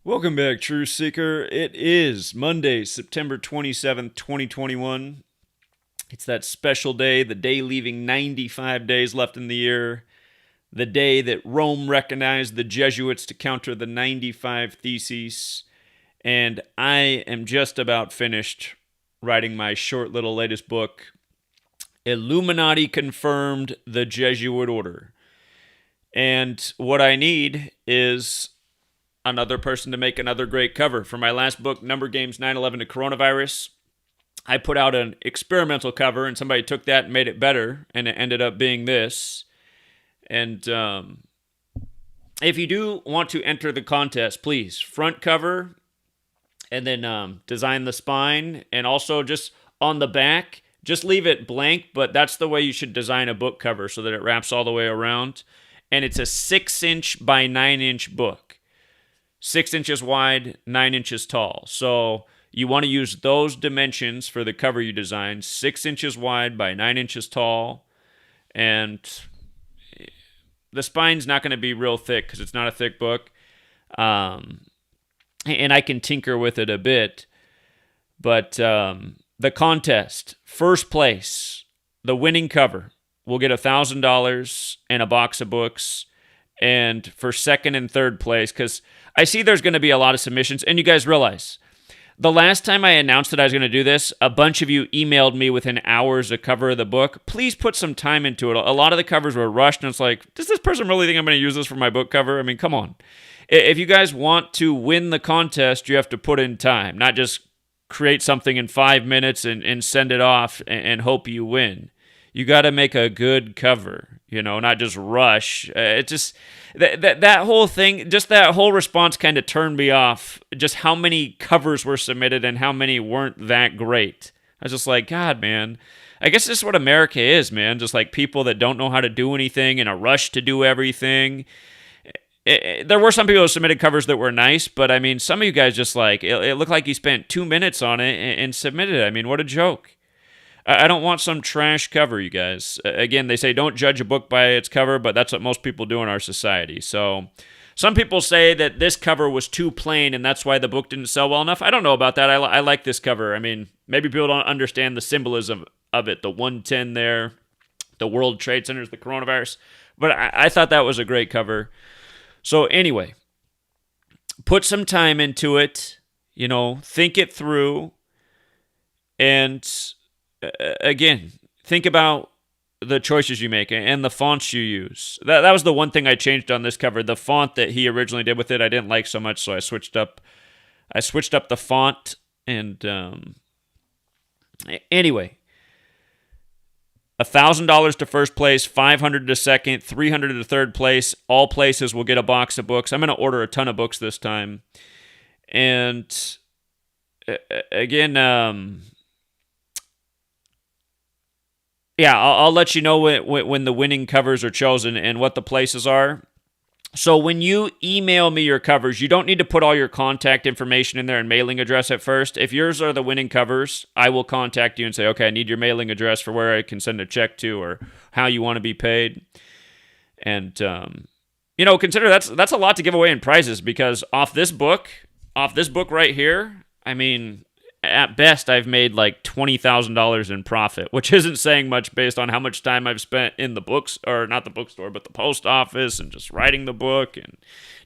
Welcome back, Truth Seeker. It is Monday, September 27th, 2021. It's that special day, the day leaving 95 days left in the year, the day that Rome recognized the Jesuits to counter the 95 Theses, and I am just about finished writing my short little latest book, Illuminati Confirmed the Jesuit Order. And what I need is another person to make another great cover. For my last book, Number Games 9/11 to Coronavirus, I put out an experimental cover, and somebody took that and made it better, and it ended up being this. And if you do want to enter the contest, please, front cover, and then design the spine, and also just on the back, just leave it blank, but that's the way you should design a book cover so that it wraps all the way around. And it's a 6-inch by 9-inch book. 6 inches wide, 9 inches tall. So you want to use those dimensions for the cover you design. 6 inches wide by 9 inches tall. And the spine's not going to be real thick because it's not a thick book. And I can tinker with it a bit. But the contest, first place, the winning cover, will get $1,000 and a box of books. And for second and third place, because I see there's going to be a lot of submissions, and you guys realize, the last time I announced that I was going to do this, a bunch of you emailed me within hours a cover of the book. Please put some time into it. A lot of the covers were rushed, and it's like, does this person really think I'm going to use this for my book cover? I mean, come on. If you guys want to win the contest, you have to put in time, not just create something in 5 minutes and send it off and hope you win. You got to make a good cover, not just rush. It just that whole thing, just that whole response kind of turned me off. Just how many covers were submitted and how many weren't that great. I was just like, God, man. I guess this is what America is, man. Just like people that don't know how to do anything in a rush to do everything. There were some people who submitted covers that were nice, but I mean, some of you guys just like, it looked like you spent 2 minutes on it and submitted it. I mean, what a joke. I don't want some trash cover, you guys. Again, they say don't judge a book by its cover, but that's what most people do in our society. So some people say that this cover was too plain and that's why the book didn't sell well enough. I don't know about that. I like this cover. I mean, maybe people don't understand the symbolism of it. The 110 there, the World Trade Centers, the coronavirus. But I thought that was a great cover. So anyway, put some time into it, think it through, and again, think about the choices you make and the fonts you use. That was the one thing I changed on this cover. The font that he originally did with it, I didn't like so much, so I switched up the font. And anyway, $1,000 to first place, $500 to second, $300 to third place. All places will get a box of books. I'm going to order a ton of books this time. And again, yeah, I'll let you know when the winning covers are chosen and what the places are. So when you email me your covers, you don't need to put all your contact information in there and mailing address at first. If yours are the winning covers, I will contact you and say, okay, I need your mailing address for where I can send a check to or how you want to be paid. And, consider that's a lot to give away in prizes because off this book right here, I mean, at best, I've made like $20,000 in profit, which isn't saying much based on how much time I've spent in the books, or not the bookstore, but the post office and just writing the book and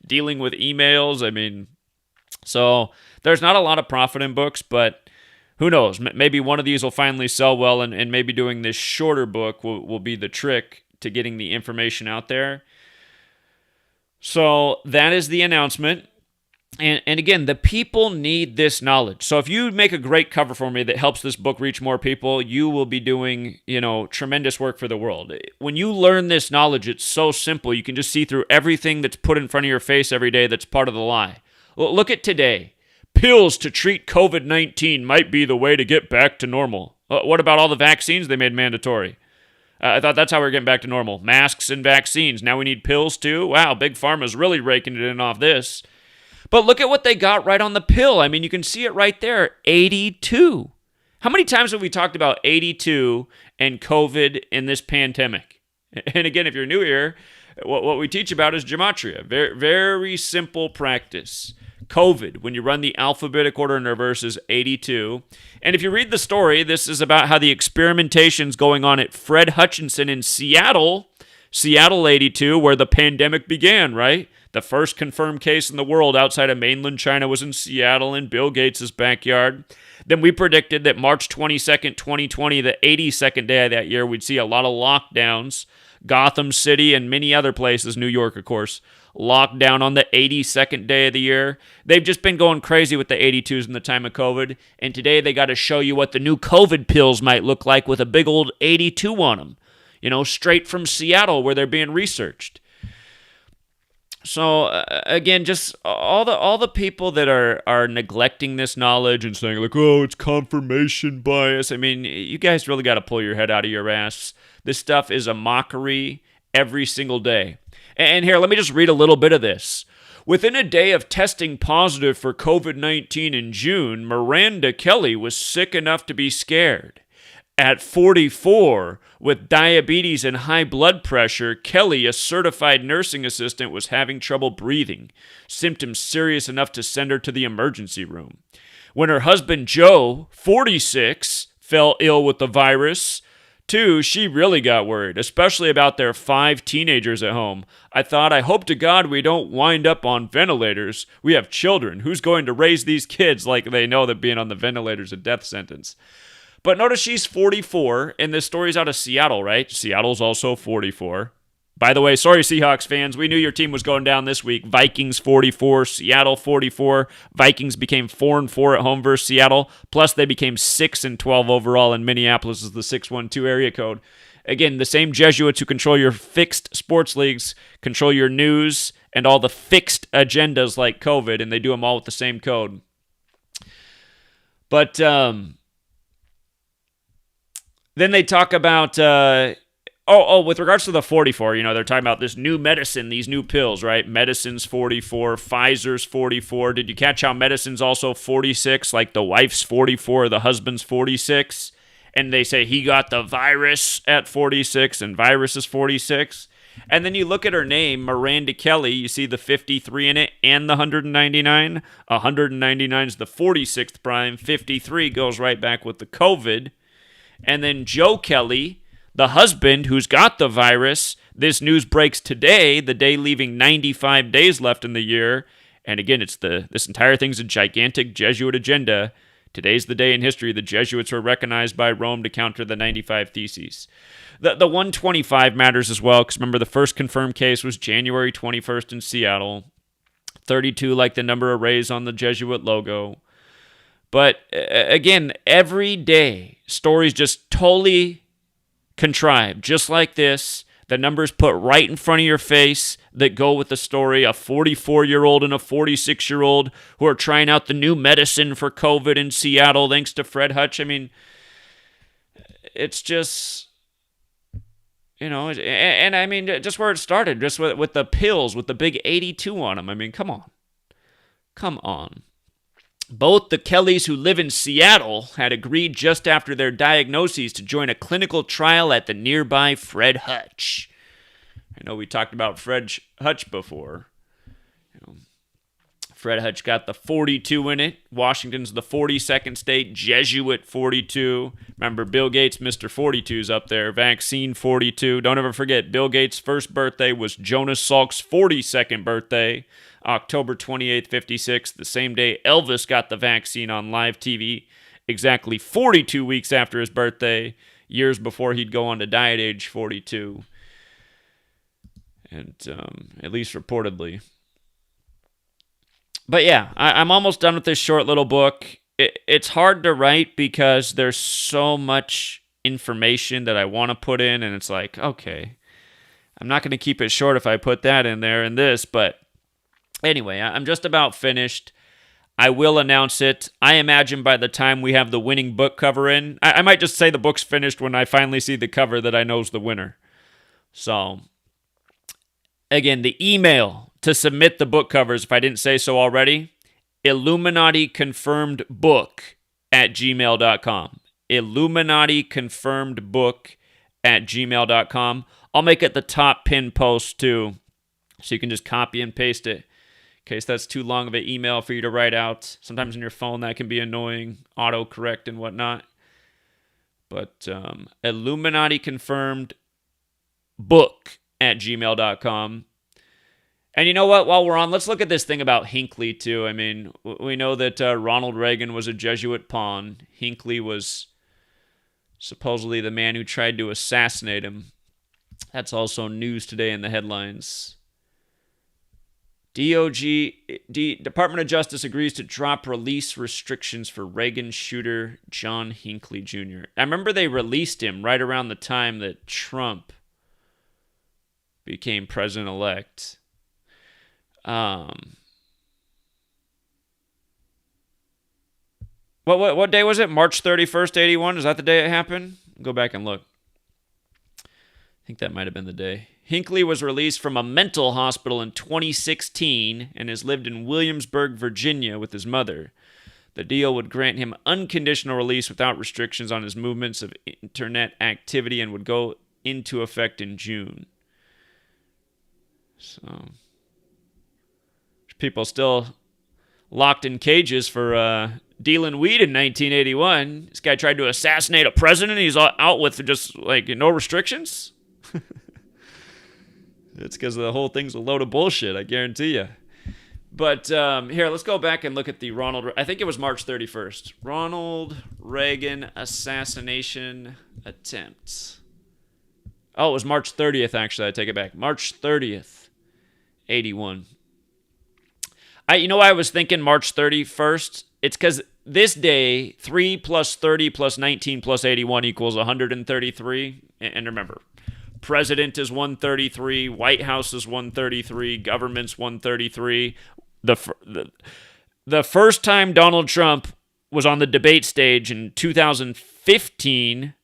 dealing with emails. I mean, so there's not a lot of profit in books, but who knows? Maybe one of these will finally sell well, and maybe doing this shorter book will be the trick to getting the information out there. So that is the announcement. And again, the people need this knowledge. So if you make a great cover for me that helps this book reach more people, you will be doing, tremendous work for the world. When you learn this knowledge, it's so simple. You can just see through everything that's put in front of your face every day that's part of the lie. Well, look at today. Pills to treat COVID-19 might be the way to get back to normal. What about all the vaccines they made mandatory? I thought that's how we're getting back to normal. Masks and vaccines. Now we need pills too? Wow, Big Pharma's really raking it in off this. But look at what they got right on the pill. I mean, you can see it right there, 82. How many times have we talked about 82 and COVID in this pandemic? And again, if you're new here, what we teach about is Gematria. Very, very simple practice. COVID, when you run the alphabetic order in reverse, is 82. And if you read the story, this is about how the experimentation's going on at Fred Hutchinson in Seattle 82, where the pandemic began, right? The first confirmed case in the world outside of mainland China was in Seattle in Bill Gates' backyard. Then we predicted that March 22nd, 2020, the 82nd day of that year, we'd see a lot of lockdowns. Gotham City and many other places, New York, of course, locked down on the 82nd day of the year. They've just been going crazy with the 82s in the time of COVID. And today they got to show you what the new COVID pills might look like with a big old 82 on them. Straight from Seattle where they're being researched. So again, just all the people that are neglecting this knowledge and saying like, oh, it's confirmation bias. I mean, you guys really got to pull your head out of your ass. This stuff is a mockery every single day. And here, let me just read a little bit of this. Within a day of testing positive for COVID-19 in June, Miranda Kelly was sick enough to be scared. At 44, with diabetes and high blood pressure, Kelly, a certified nursing assistant, was having trouble breathing, symptoms serious enough to send her to the emergency room. When her husband Joe, 46, fell ill with the virus, too, she really got worried, especially about their 5 teenagers at home. I hope to God we don't wind up on ventilators. We have children. Who's going to raise these kids like they know that being on the ventilator is a death sentence? But notice she's 44, and this story's out of Seattle, right? Seattle's also 44. By the way, sorry, Seahawks fans. We knew your team was going down this week. Vikings 44, Seattle 44. Vikings became 4-4 at home versus Seattle. Plus, they became 6-12 overall in Minneapolis as the 612 area code. Again, the same Jesuits who control your fixed sports leagues control your news and all the fixed agendas like COVID, and they do them all with the same code. But then they talk about, with regards to the 44, they're talking about this new medicine, these new pills, right? Medicine's 44, Pfizer's 44. Did you catch how medicine's also 46? Like the wife's 44, the husband's 46. And they say he got the virus at 46 and virus is 46. And then you look at her name, Miranda Kelly, you see the 53 in it and the 199. 199 is the 46th prime. 53 goes right back with the COVID. And then Joe Kelly, the husband who's got the virus, this news breaks today, the day leaving 95 days left in the year. And again, this entire thing's a gigantic Jesuit agenda. Today's the day in history the Jesuits were recognized by Rome to counter the 95 Theses. The 125 matters as well, because remember the first confirmed case was January 21st in Seattle. 32 like the number of rays on the Jesuit logo. But again, every day, stories just totally contrived, just like this. The numbers put right in front of your face that go with the story. A 44-year-old and a 46-year-old who are trying out the new medicine for COVID in Seattle thanks to Fred Hutch. I mean, it's just, and I mean, just where it started, just with the pills, with the big 82 on them. I mean, come on. Come on. Both the Kellys who live in Seattle had agreed just after their diagnoses to join a clinical trial at the nearby Fred Hutch. I know we talked about Fred Hutch before. Fred Hutch got the 42 in it. Washington's the 42nd state, Jesuit 42. Remember, Bill Gates, Mr. 42's up there. Vaccine 42. Don't ever forget, Bill Gates' first birthday was Jonas Salk's 42nd birthday. October 28th, 56, the same day Elvis got the vaccine on live TV, exactly 42 weeks after his birthday, years before he'd go on to die at age 42. And at least reportedly. But yeah, I'm almost done with this short little book. It's hard to write because there's so much information that I want to put in, and it's like, okay, I'm not going to keep it short if I put that in there and this, but anyway, I'm just about finished. I will announce it. I imagine by the time we have the winning book cover in, I might just say the book's finished when I finally see the cover that I know's the winner. So, again, the email to submit the book covers, if I didn't say so already, IlluminatiConfirmedBOOK@gmail.com. IlluminatiConfirmedBOOK@gmail.com. I'll make it the top pin post too, so you can just copy and paste it. case that's too long of an email for you to write out. Sometimes on your phone that can be annoying, autocorrect and whatnot. But IlluminatiConfirmedBOOK at gmail.com. And you know what? While we're on, let's look at this thing about Hinckley, too. I mean, we know that Ronald Reagan was a Jesuit pawn. Hinckley was supposedly the man who tried to assassinate him. That's also news today in the headlines. Department of Justice agrees to drop release restrictions for Reagan shooter John Hinckley Jr. I remember they released him right around the time that Trump became president-elect. What day was it? March 31st, 81? Is that the day it happened? Go back and look. I think that might have been the day. Hinckley was released from a mental hospital in 2016 and has lived in Williamsburg, Virginia with his mother. The deal would grant him unconditional release without restrictions on his movements of internet activity and would go into effect in June. So, people still locked in cages for dealing weed in 1981. This guy tried to assassinate a president. He's out with just like no restrictions. It's because the whole thing's a load of bullshit, I guarantee you. But here, let's go back and look at the I think it was March 31st. Ronald Reagan assassination attempt. Oh, it was March 30th, actually. I take it back. March 30th, 81. You know why I was thinking March 31st? It's because this day, 3 plus 30 plus 19 plus 81 equals 133. And remember, President is 133, White House is 133, government's 133. The first time Donald Trump was on the debate stage in 2015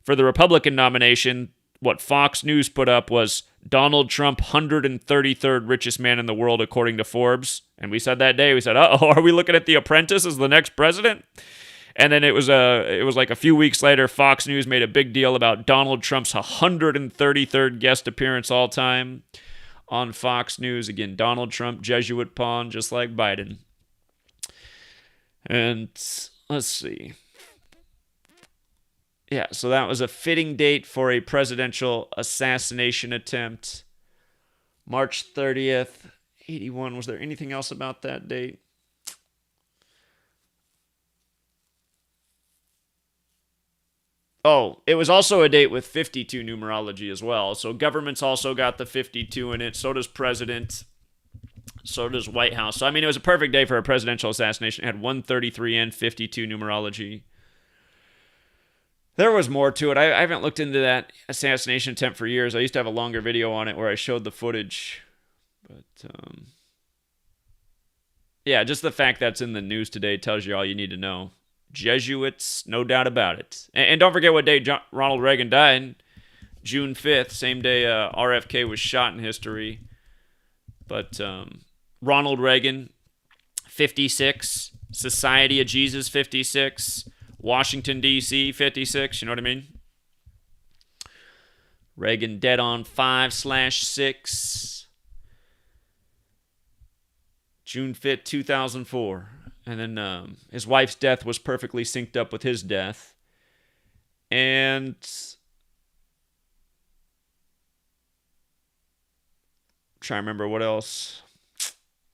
for the Republican nomination, what Fox News put up was Donald Trump, 133rd richest man in the world, according to Forbes. And we said that day, we said, are we looking at The Apprentice as the next president? And then it was like a few weeks later, Fox News made a big deal about Donald Trump's 133rd guest appearance all time on Fox News. Again, Donald Trump, Jesuit pawn, just like Biden. And let's see. Yeah, so that was a fitting date for a presidential assassination attempt. March 30th, 81. Was there anything else about that date? Oh, it was also a date with 52 numerology as well. So government's also got the 52 in it. So does president. So does White House. So, I mean, it was a perfect day for a presidential assassination. It had 133 and 52 numerology. There was more to it. I haven't looked into that assassination attempt for years. I used to have a longer video on it where I showed the footage. But, yeah, just the fact that's in the news today tells you all you need to know. Jesuits, no doubt about it. And don't forget what day Ronald Reagan died. June 5th, same day RFK was shot in history. But Ronald Reagan, 56. Society of Jesus, 56. Washington, D.C., 56. You know what I mean? Reagan dead on 5/6. June 5th, 2004. And then his wife's death was perfectly synced up with his death. And I'm trying to remember what else.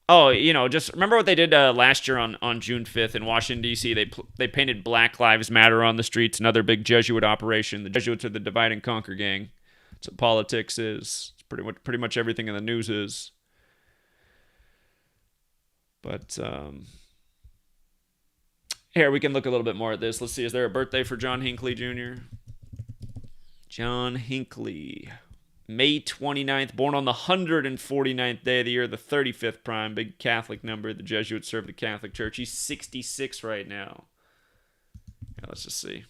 Oh, just remember what they did last year on June 5th in Washington, D.C. They painted Black Lives Matter on the streets, another big Jesuit operation. The Jesuits are the divide and conquer gang. That's what politics is. It's pretty much everything in the news is. But here, we can look a little bit more at this. Let's see, is there a birthday for John Hinckley Jr.? John Hinckley, May 29th, born on the 149th day of the year, the 35th prime, big Catholic number. The Jesuits serve the Catholic Church. He's 66 right now. Yeah, let's just see.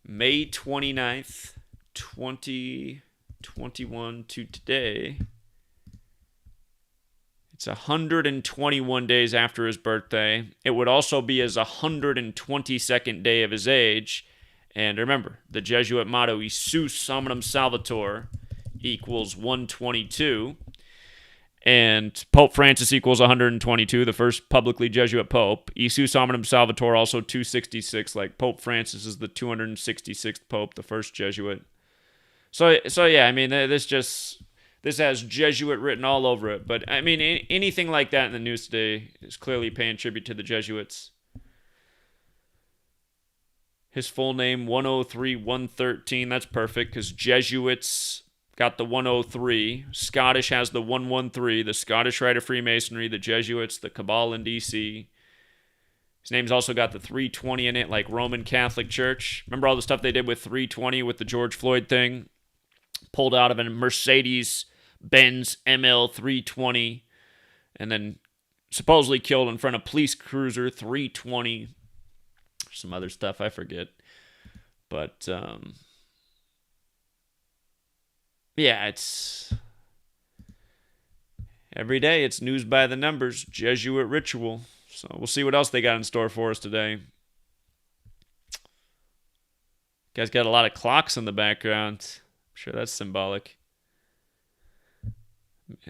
May 29th, 2021 to today. It's 121 days after his birthday. It would also be his 122nd day of his age. And remember, the Jesuit motto, Isus Hominum Salvator, equals 122. And Pope Francis equals 122, the first publicly Jesuit pope. Isus Hominum Salvator, also 266. Like Pope Francis is the 266th pope, the first Jesuit. So yeah, I mean, this has Jesuit written all over it. But I mean, anything like that in the news today is clearly paying tribute to the Jesuits. His full name, 103 113. That's perfect because Jesuits got the 103. Scottish has the 113. The Scottish Rite of Freemasonry, the Jesuits, the Cabal in D.C. His name's also got the 320 in it, like Roman Catholic Church. Remember all the stuff they did with 320 with the George Floyd thing? Pulled out of a Mercedes-Benz ML 320 and then supposedly killed in front of police cruiser 320. Some other stuff I forget. But, yeah, it's every day it's news by the numbers, Jesuit ritual. So we'll see what else they got in store for us today. Guys got a lot of clocks in the background. I'm sure that's symbolic.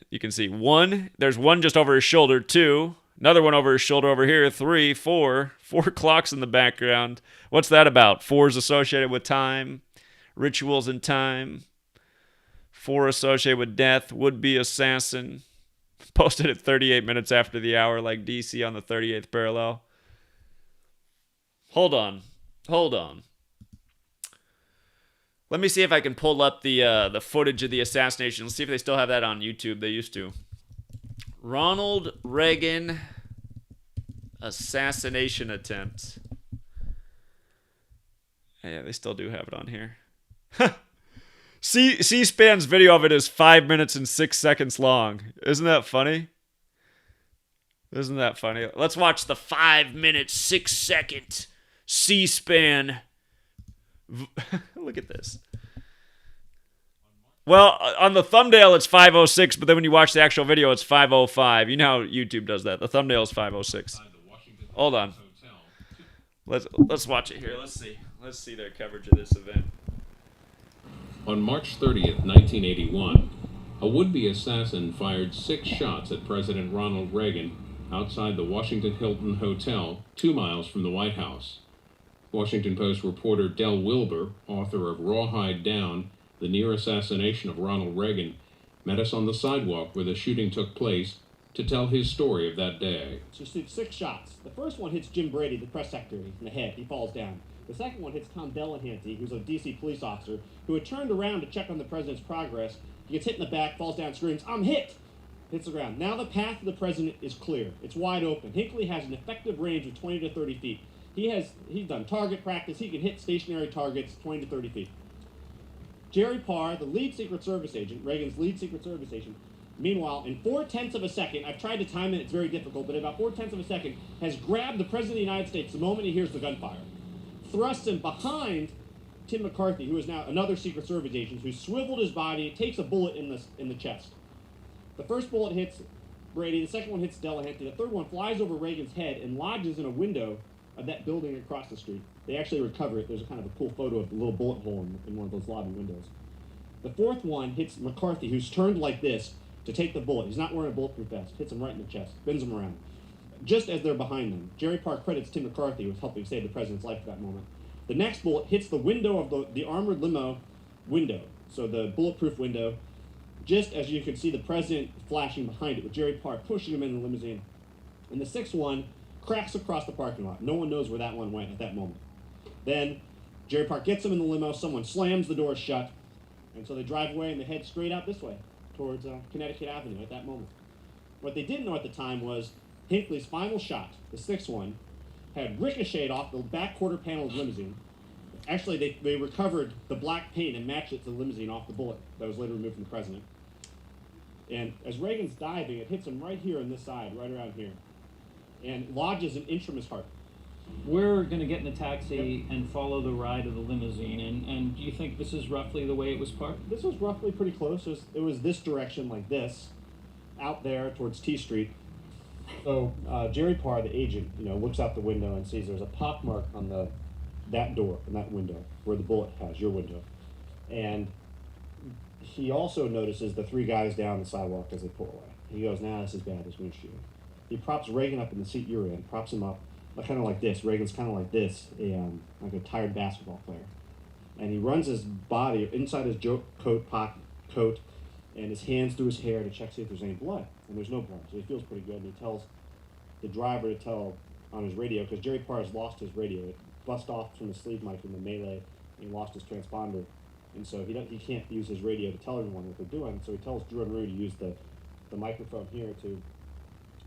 You can see one. There's one just over his shoulder. Two. Another one over his shoulder over here. Three. Four. Four clocks in the background. What's that about? Four is associated with time. Rituals in time. Four associated with death. Would-be assassin. Posted at 38 minutes after the hour like DC on the 38th parallel. Hold on. Let me see if I can pull up the footage of the assassination. Let's see if they still have that on YouTube. They used to. Ronald Reagan assassination attempt. Yeah, they still do have it on here. C-SPAN's video of it is 5 minutes and 6 seconds long. Isn't that funny? Let's watch the 5 minute 6 second C-SPAN. Look at this. Well, on the thumbnail it's 5:06, but then when you watch the actual video it's 5:05. You know how YouTube does that. The thumbnail is 5:06. Hold on. Let's watch it here. Let's see their coverage of this event. On March 30th, 1981, a would-be assassin fired 6 shots at President Ronald Reagan outside the Washington Hilton Hotel, 2 miles from the White House. Washington Post reporter Del Wilbur, author of Rawhide Down, The Near Assassination of Ronald Reagan, met us on the sidewalk where the shooting took place to tell his story of that day. She shoots 6 shots. The first one hits Jim Brady, the press secretary, in the head. He falls down. The second one hits Tom Delahanty, who's a D.C. police officer, who had turned around to check on the president's progress. He gets hit in the back, falls down, screams, "I'm hit!" Hits the ground. Now the path of the president is clear. It's wide open. Hinckley has an effective range of 20 to 30 feet. He's done target practice. He can hit stationary targets 20 to 30 feet. Jerry Parr, the lead Secret Service agent, Reagan's lead Secret Service agent, meanwhile, in 4/10 of a second, I've tried to time it, it's very difficult, but in about 4/10 of a second, has grabbed the President of the United States the moment he hears the gunfire. Thrusts him behind Tim McCarthy, who is now another Secret Service agent, who swiveled his body, takes a bullet in the chest. The first bullet hits Brady, the second one hits Delahanty, the third one flies over Reagan's head and lodges in a window of that building across the street. They actually recover it. There's a kind of a cool photo of the little bullet hole in one of those lobby windows. The fourth one hits McCarthy, who's turned like this to take the bullet. He's not wearing a bulletproof vest. Hits him right in the chest, bends him around. Just as they're behind them. Jerry Parr credits Tim McCarthy with helping save the president's life at that moment. The next bullet hits the window of the armored limo window, so the bulletproof window, just as you can see the president flashing behind it with Jerry Parr pushing him in the limousine. And the sixth one cracks across the parking lot. No one knows where that one went at that moment. Then Jerry Parr gets him in the limo, someone slams the door shut, and so they drive away and they head straight out this way towards Connecticut Avenue at that moment. What they didn't know at the time was Hinckley's final shot, the sixth one, had ricocheted off the back quarter panel of the limousine. Actually, they recovered the black paint and matched it to the limousine off the bullet that was later removed from the president. And as Reagan's diving, it hits him right here on this side, right around here, and lodges an inch from his heart. We're going to get in a taxi and follow the ride of the limousine, and do you think this is roughly the way it was parked? This was roughly pretty close. It was this direction, like this, out there towards T Street. So Jerry Parr, the agent, looks out the window and sees there's a pockmark on that door, in that window, where the bullet has, your window. And he also notices the three guys down the sidewalk as they pull away. He goes, nah, this is bad, this windshield. He props Reagan up in the seat you're in, props him up, kind of like this. Reagan's kind of like this, like a tired basketball player. And he runs his body inside his coat, and his hands through his hair to check see if there's any blood. And there's no blood, so he feels pretty good. And he tells the driver to tell on his radio, because Jerry Parr has lost his radio. It bust off from his sleeve mic in the melee, and he lost his transponder. And so he can't use his radio to tell everyone what they're doing. So he tells Drew and Rue to use the microphone here to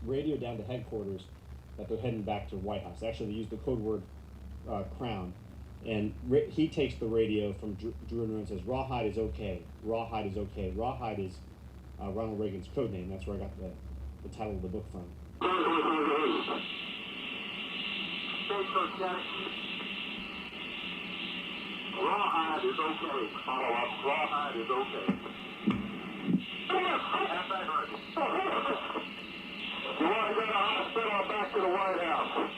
radio down to headquarters that they're heading back to the White House. Actually, they use the code word Crown. And he takes the radio from Drew and Rue and says, Rawhide is okay. Rawhide is okay. Rawhide is Ronald Reagan's code name. That's where I got the title of the book from. Rawhide is okay. Follow up. Rawhide is okay. Have I heard you? You want to go to the hospital or back to the White House?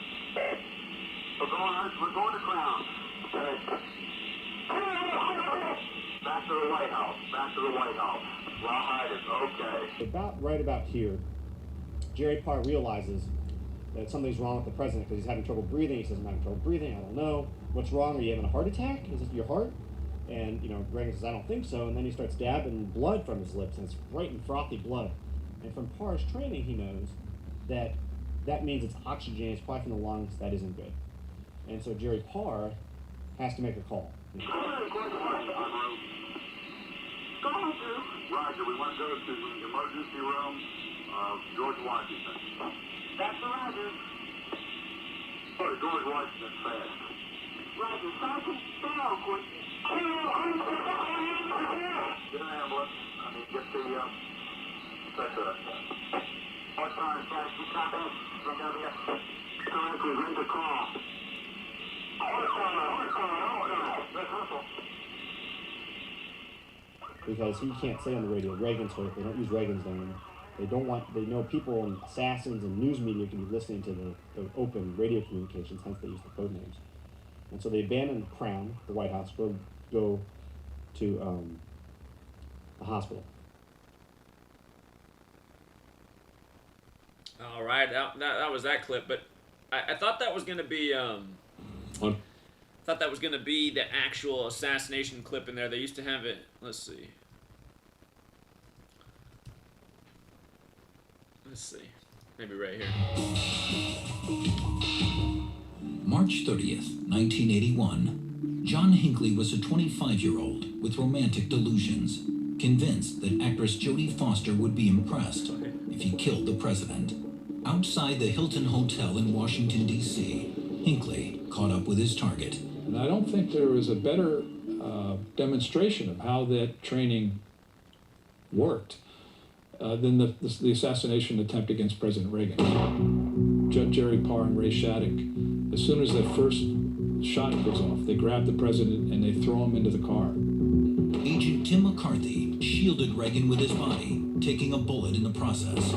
We're going to Crown. Back to the White House. Back to the White House. Rawhide is okay. Right about here, Jerry Parr realizes that something's wrong with the president because he's having trouble breathing. He says, I'm having trouble breathing. I don't know. What's wrong? Are you having a heart attack? Is it your heart? And, Reagan says, I don't think so. And then he starts dabbing blood from his lips, and it's bright and frothy blood. And from Parr's training, he knows that means it's oxygen. It's probably from the lungs. That isn't good. And so Jerry Parr has to make a call. Roger, we want to go to the emergency room of George Washington. That's Roger. Go to George Washington fast. Roger, Sergeant, stay down quick. Get an ambulance. Get the, what time, guys? You copy? Correct, we're going to call. Because he can't say on the radio, Reagan's hurt. They don't use Reagan's name. They know people and assassins and news media can be listening to the open radio communications, hence they use the code names. And so they abandon Crown, the White House, go to the hospital. All right, that was that clip, but I thought that was going to be the actual assassination clip in there. They used to have it. Let's see. Maybe right here. March 30th, 1981. John Hinckley was a 25-year-old with romantic delusions, convinced that actress Jodie Foster would be impressed if he killed the president. Outside the Hilton Hotel in Washington, D.C., Hinckley caught up with his target. And I don't think there was a better demonstration of how that training worked than the assassination attempt against President Reagan. Jerry Parr and Ray Shattuck, as soon as that first shot goes off, they grab the president and they throw him into the car. Agent Tim McCarthy shielded Reagan with his body, taking a bullet in the process.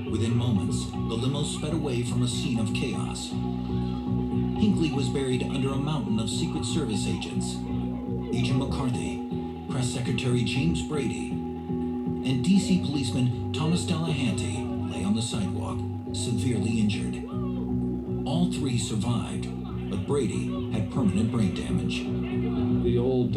Within moments, the limo sped away from a scene of chaos. Hinckley was buried under a mountain of Secret Service agents. Agent McCarthy, Press Secretary James Brady, and D.C. policeman Thomas Delahanty lay on the sidewalk, severely injured. All three survived, but Brady had permanent brain damage. The old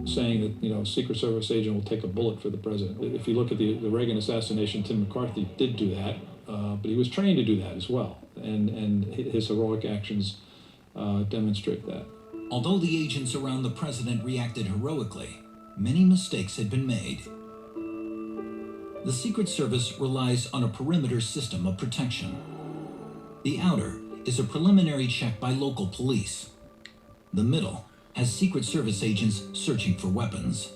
saying that, Secret Service agent will take a bullet for the president. If you look at the Reagan assassination, Tim McCarthy did do that, but he was trained to do that as well. And his heroic actions demonstrate that. Although the agents around the president reacted heroically, many mistakes had been made. The Secret Service relies on a perimeter system of protection. The outer is a preliminary check by local police. The middle has Secret Service agents searching for weapons.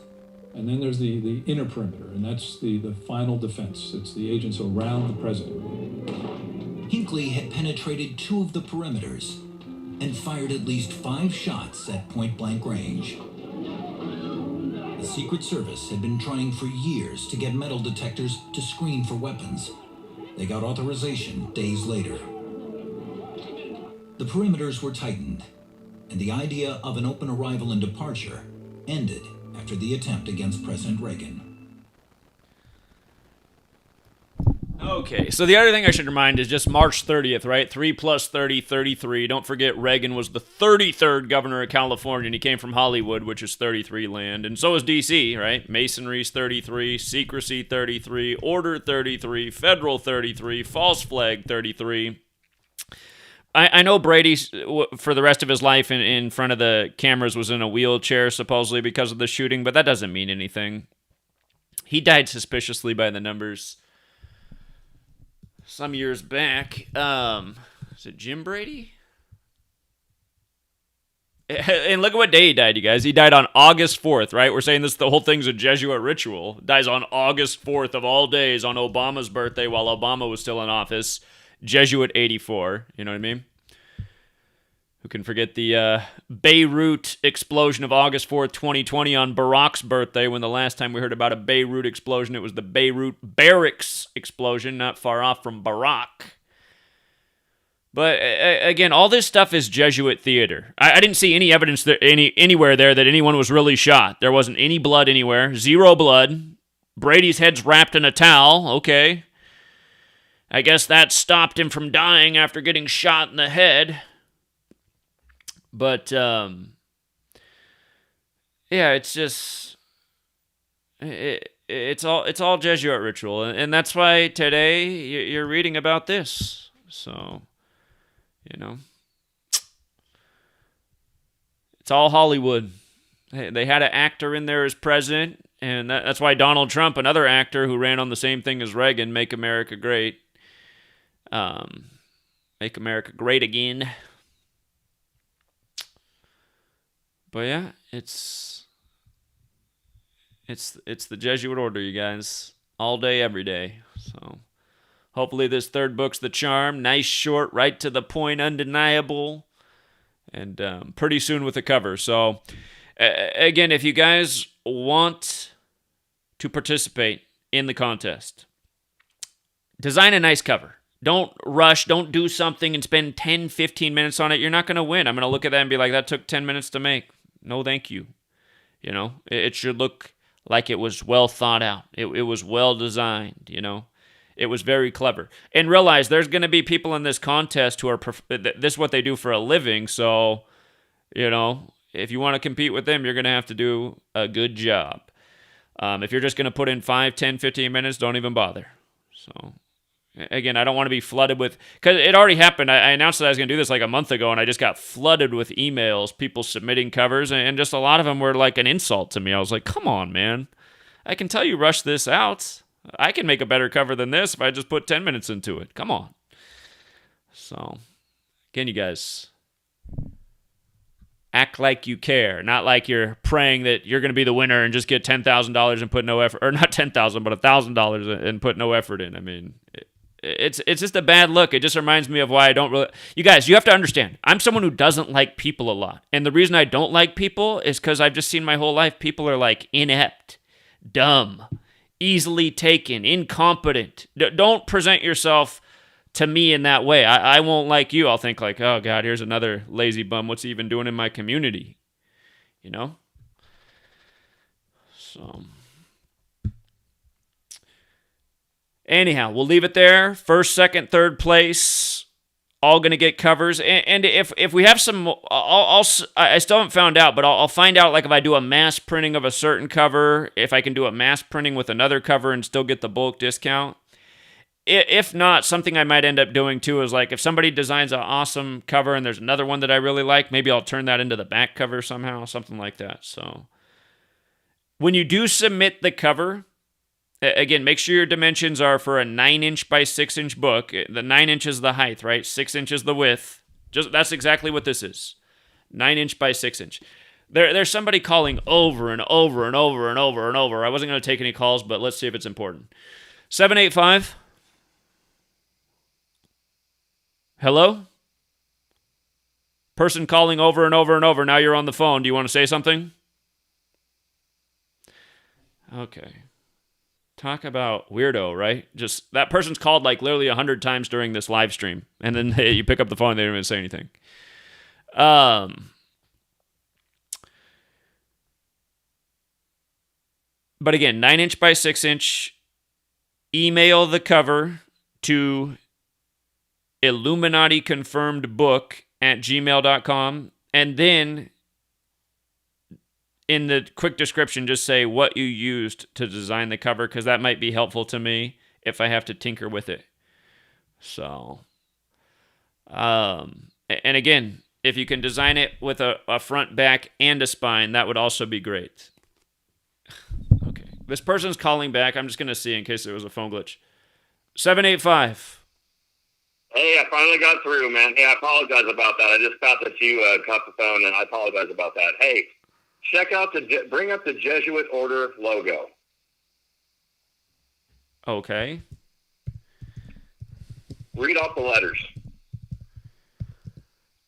And then there's the inner perimeter, and that's the final defense. It's the agents around the president. Hinckley had penetrated 2 of the perimeters and fired at least 5 shots at point-blank range. The Secret Service had been trying for years to get metal detectors to screen for weapons. They got authorization days later. The perimeters were tightened, and the idea of an open arrival and departure ended after the attempt against President Reagan. Okay, so the other thing I should remind is just March 30th, right? 3 plus 30, 33. Don't forget Reagan was the 33rd governor of California, and he came from Hollywood, which is 33 land. And so is D.C., right? Masonry's 33, secrecy 33, order 33, federal 33, false flag 33. I know Brady, for the rest of his life in front of the cameras, was in a wheelchair, supposedly because of the shooting, but that doesn't mean anything. He died suspiciously by the numbers some years back. Is it Jim Brady? And look at what day he died, you guys. He died on August 4th, right? We're saying the whole thing's a Jesuit ritual. Dies on August 4th of all days, on Obama's birthday while Obama was still in office. Jesuit 84, you know what I mean? Who can forget the Beirut explosion of August 4th, 2020 on Barack's birthday, when the last time we heard about a Beirut explosion, it was the Beirut barracks explosion, not far off from Barack. But again, all this stuff is Jesuit theater. I didn't see any evidence anywhere there that anyone was really shot. There wasn't any blood anywhere. Zero blood. Brady's head's wrapped in a towel. Okay. I guess that stopped him from dying after getting shot in the head. But, yeah, it's just, it's all Jesuit ritual. And that's why today you're reading about this. So, you know, it's all Hollywood. They had an actor in there as president, and that's why Donald Trump, another actor who ran on the same thing as Reagan, Make America Great, Make America Great Again. But yeah, it's the Jesuit order, you guys. All day, every day. So hopefully this third book's the charm. Nice, short, right to the point, undeniable. And pretty soon with the cover. So again, if you guys want to participate in the contest, design a nice cover. Don't rush. Don't do something and spend 10, 15 minutes on it. You're not going to win. I'm going to look at that and be like, that took 10 minutes to make. No, thank you. You know, it should look like it was well thought out. It was well designed, you know. It was very clever. And realize there's going to be people in this contest who are, this is what they do for a living. So, you know, if you want to compete with them, you're going to have to do a good job. If you're just going to put in 5, 10, 15 minutes, don't even bother. So, again, I don't want to be flooded with, because it already happened. I announced that I was going to do this like a month ago, and I just got flooded with emails, people submitting covers, and just a lot of them were like an insult to me. I was like, come on, man. I can tell you rush this out. I can make a better cover than this if I just put 10 minutes into it. Come on. So, again, you guys, act like you care, not like you're praying that you're going to be the winner and just get $10,000 and put no effort, or not $10,000, but $1,000 and put no effort in. I mean, it's just a bad look. It just reminds me of why I don't really... You guys, you have to understand, I'm someone who doesn't like people a lot. And the reason I don't like people is because I've just seen my whole life people are like inept, dumb, easily taken, incompetent. Don't present yourself to me in that way. I won't like you. I'll think like, oh God, here's another lazy bum. What's he even doing in my community? You know? So... anyhow, we'll leave it there. First, second, third place, all going to get covers. And if we have some, I still haven't found out, but I'll find out, like if I do a mass printing of a certain cover, if I can do a mass printing with another cover and still get the bulk discount. If not, something I might end up doing too is like if somebody designs an awesome cover and there's another one that I really like, maybe I'll turn that into the back cover somehow, something like that. So when you do submit the cover, again, make sure your dimensions are for a 9-inch by 6-inch book. The 9 inches the height, right? 6 inches the width. That's exactly what this is. 9-inch by 6-inch. There's somebody calling over and over and over and over and over. I wasn't going to take any calls, but let's see if it's important. 785. Hello? Person calling over and over and over. Now you're on the phone. Do you want to say something? Okay. Talk about weirdo, right? Just that person's called like literally 100 times during this live stream, and then you pick up the phone and they don't even say anything. But again, 9-inch by 6-inch. Email the cover to IlluminatiConfirmedBOOK@gmail.com, and then in the quick description, just say what you used to design the cover, because that might be helpful to me if I have to tinker with it. So, and again, if you can design it with a front, back, and a spine, that would also be great. Okay. This person's calling back. I'm just going to see in case there was a phone glitch. 785. Hey, I finally got through, man. Hey, I apologize about that. I just thought that you cut the phone, and I apologize about that. Hey, check out bring up the Jesuit order logo. Okay. Read off the letters.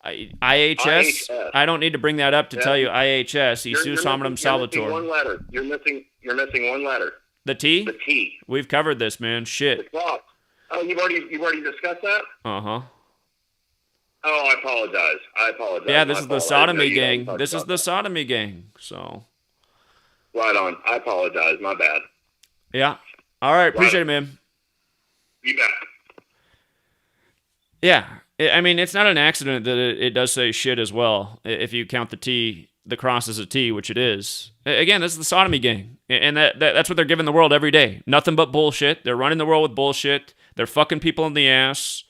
IHS? I don't need to bring that up to tell you IHS. Isus Hominum Salvator. You're missing one letter. You're missing one letter. The T? The T. We've covered this, man. Shit. The cross. Oh, you've already discussed that? Uh-huh. Oh, I apologize. Yeah, this is the sodomy gang. This is the sodomy gang. So. Right on. I apologize. My bad. Yeah. All right. Appreciate it, man. You bet. Yeah. I mean, it's not an accident that it does say shit as well. If you count the T, the cross as a T, which it is. Again, this is the sodomy gang. And that's what they're giving the world every day. Nothing but bullshit. They're running the world with bullshit. They're fucking people in the ass.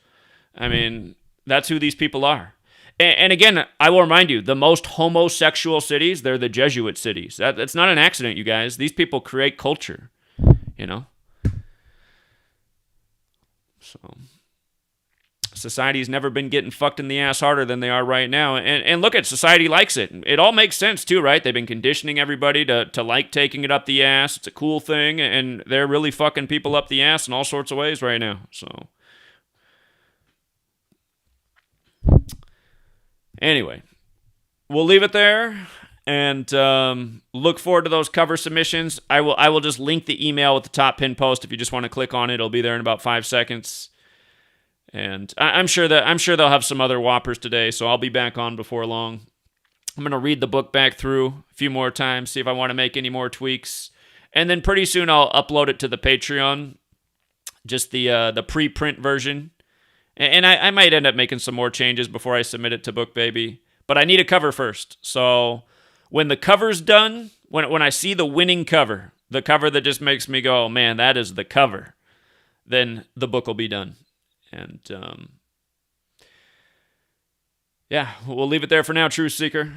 I mean, that's who these people are. And again, I will remind you, the most homosexual cities, they're the Jesuit cities. That's not an accident, you guys. These people create culture, you know? So, society's never been getting fucked in the ass harder than they are right now. And look at society likes it. It all makes sense too, right? They've been conditioning everybody to like taking it up the ass. It's a cool thing, and they're really fucking people up the ass in all sorts of ways right now. So, anyway, we'll leave it there, and look forward to those cover submissions. I will just link the email with the top pin post. If you just want to click on it, it'll be there in about 5 seconds. And I'm sure they'll have some other whoppers today, so I'll be back on before long. I'm going to read the book back through a few more times, see if I want to make any more tweaks. And then pretty soon I'll upload it to the Patreon, just the preprint version. And I might end up making some more changes before I submit it to BookBaby. But I need a cover first. So when the cover's done, when I see the winning cover, the cover that just makes me go, oh, man, that is the cover, then the book will be done. And, yeah, we'll leave it there for now, Truth Seeker.